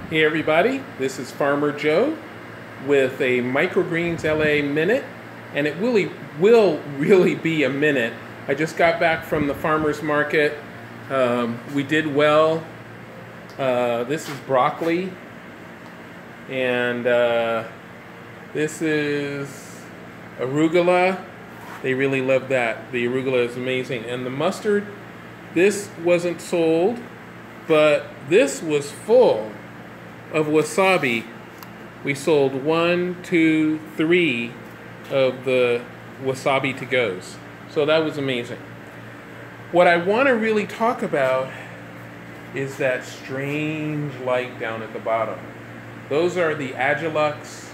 Hey everybody, this is Farmer Joe with a Microgreens LA Minute, and it will really be a minute. I just got back from the farmer's market. We did well. This is broccoli, and this is arugula. They really love that. The arugula is amazing. And the mustard, this wasn't sold, but this was full of wasabi. We sold 1, 2, 3 of the wasabi to-goes. So that was amazing. What I want to really talk about is that strange light down at the bottom. Those are the Agilux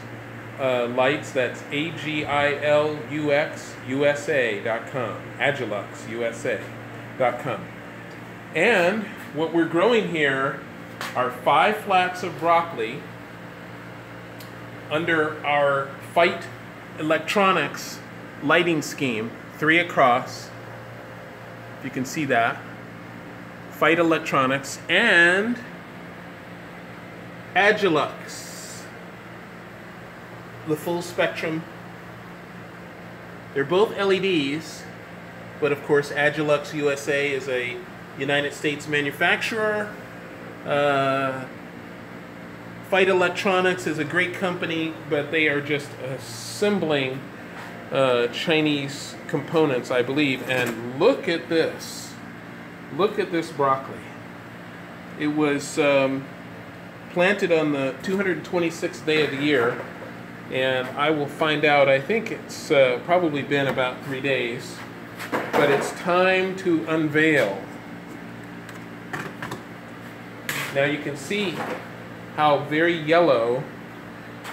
lights. That's AGILUX USA.com. Agilux USA.com. And what we're growing here are 5 flats of broccoli under our Fight Electronics lighting scheme, 3 across. If you can see that. Fight Electronics and Agilux, the full spectrum. They're both LEDs, but of course Agilux USA is a United States manufacturer. Fight Electronics is a great company, but they are just assembling Chinese components, I believe. And look at this. Look at this broccoli. It was planted on the 226th day of the year, and I will find out. I think it's probably been about 3 days, but it's time to unveil. Now you can see how very yellow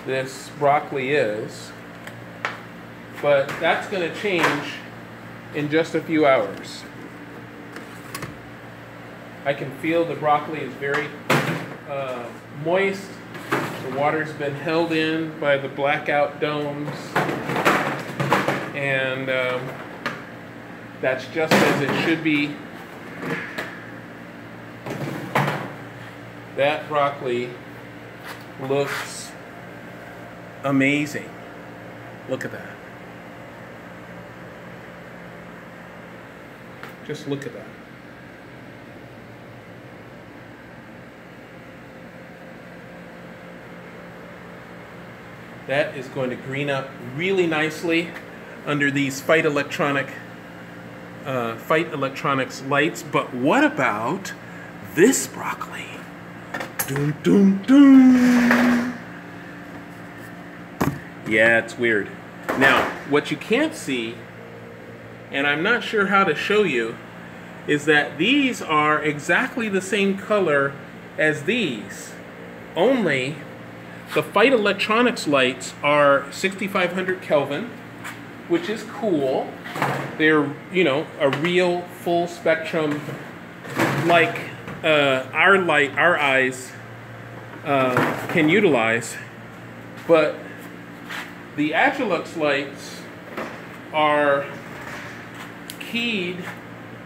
this broccoli is, but that's going to change in just a few hours. I can feel the broccoli is very moist. The water's been held in by the blackout domes, and that's just as it should be. That broccoli looks amazing. Look at that. Just look at that. That is going to green up really nicely under these Fight Electronics lights. But what about this broccoli? Dun, dun, dun. Yeah, it's weird. Now, what you can't see, and I'm not sure how to show you, is that these are exactly the same color as these. Only the Fight Electronics lights are 6500 Kelvin, which is cool. They're, you know, a real full spectrum, like our eyes can utilize. But the Agilux lights are keyed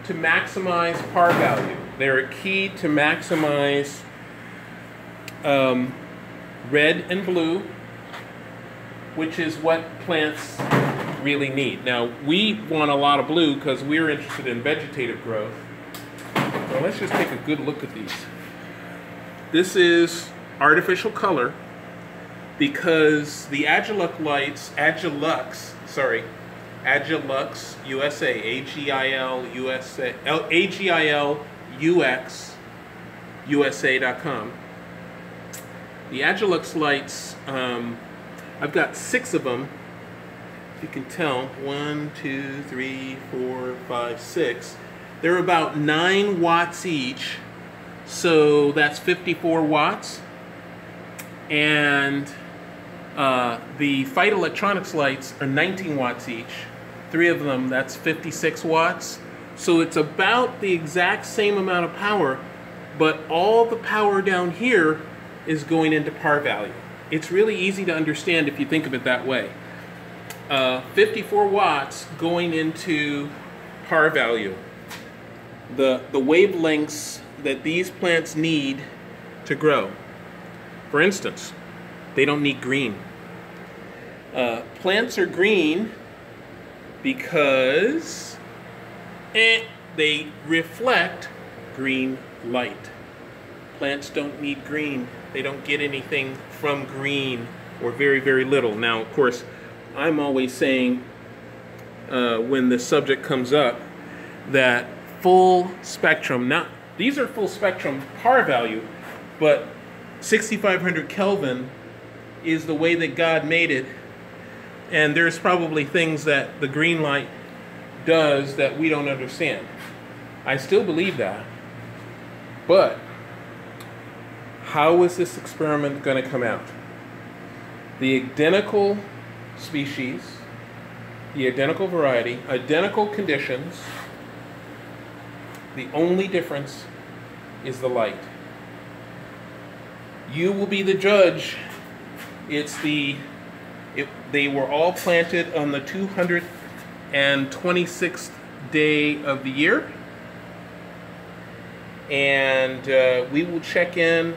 to maximize par value. They're keyed to maximize red and blue, which is what plants really need. Now, we want a lot of blue because we're interested in vegetative growth. So let's just take a good look at these. This is artificial color because the Agilux lights, Agilux USA, AGILUX USA.com. The Agilux lights, I've got 6 of them. If you can tell, 1, 2, 3, 4, 5, 6. They're about 9 watts each, so that's 54 watts. And the Fight Electronics lights are 19 watts each. 3 of them, that's 56 watts. So it's about the exact same amount of power, but all the power down here is going into par value. It's really easy to understand if you think of it that way. 54 watts going into par value. The wavelengths that these plants need to grow. For instance, they don't need green. Plants are green because they reflect green light. Plants don't need green. They don't get anything from green, or very, very little. Now, of course, I'm always saying when the subject comes up that full spectrum, these are full spectrum PAR value, but 6,500 Kelvin is the way that God made it. And there's probably things that the green light does that we don't understand. I still believe that. But how is this experiment going to come out? The identical species, the identical variety, identical conditions, the only difference is the light. You will be the judge. They were all planted on the 226th day of the year. And we will check in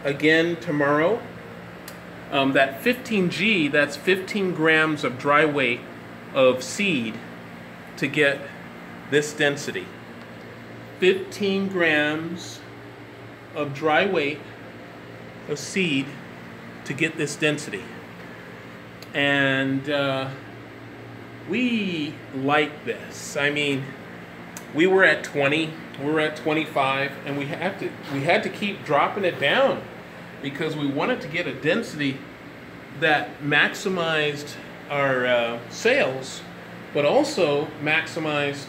again tomorrow. That 15G, that's 15 grams of dry weight of seed to get this density. 15 grams of dry weight of seed to get this density. And we like this. I mean, we were at 20, we were at 25, and we had to keep dropping it down because we wanted to get a density that maximized our sales, but also maximized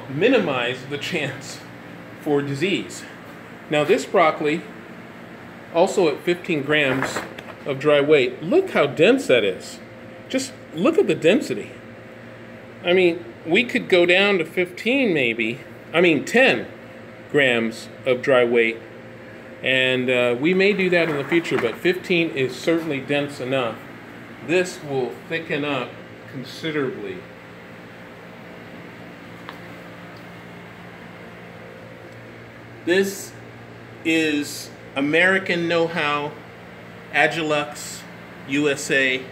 minimized the chance for disease. Now this broccoli, also at 15 grams of dry weight, look how dense that is. Just look at the density. I mean, we could go down to 10 grams of dry weight, and we may do that in the future, but 15 is certainly dense enough. This will thicken up considerably. This is American know-how, Agilux USA,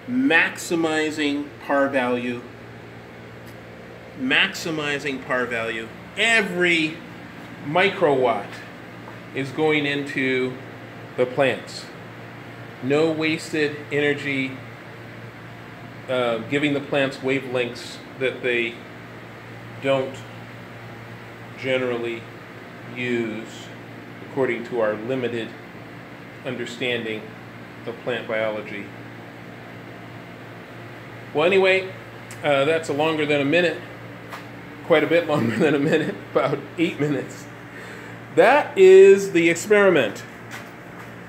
maximizing PAR value. Maximizing PAR value. Every microwatt is going into the plants. No wasted energy, giving the plants wavelengths that they don't generally use according to our limited understanding of plant biology. Well, anyway, that's longer than a minute. Quite a bit longer than a minute, about 8 minutes. That is the experiment.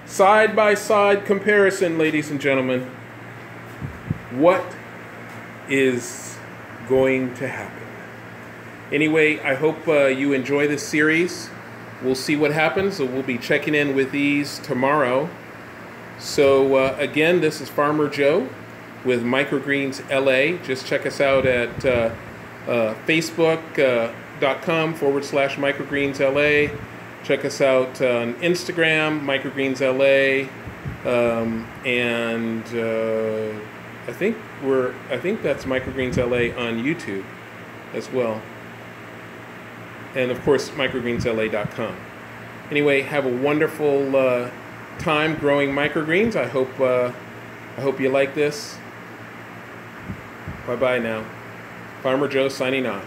Side-by-side comparison, ladies and gentlemen. What is going to happen? Anyway, I hope you enjoy this series. We'll see what happens. So we'll be checking in with these tomorrow. So again, this is Farmer Joe with Microgreens LA. Just check us out at facebook.com/microgreensla. Check us out on Instagram, microgreensla, and I think that's microgreensla on YouTube as well, and of course microgreensla.com. Anyway, have a wonderful time growing microgreens. I hope you like this. Bye bye now. Farmer Joe signing off.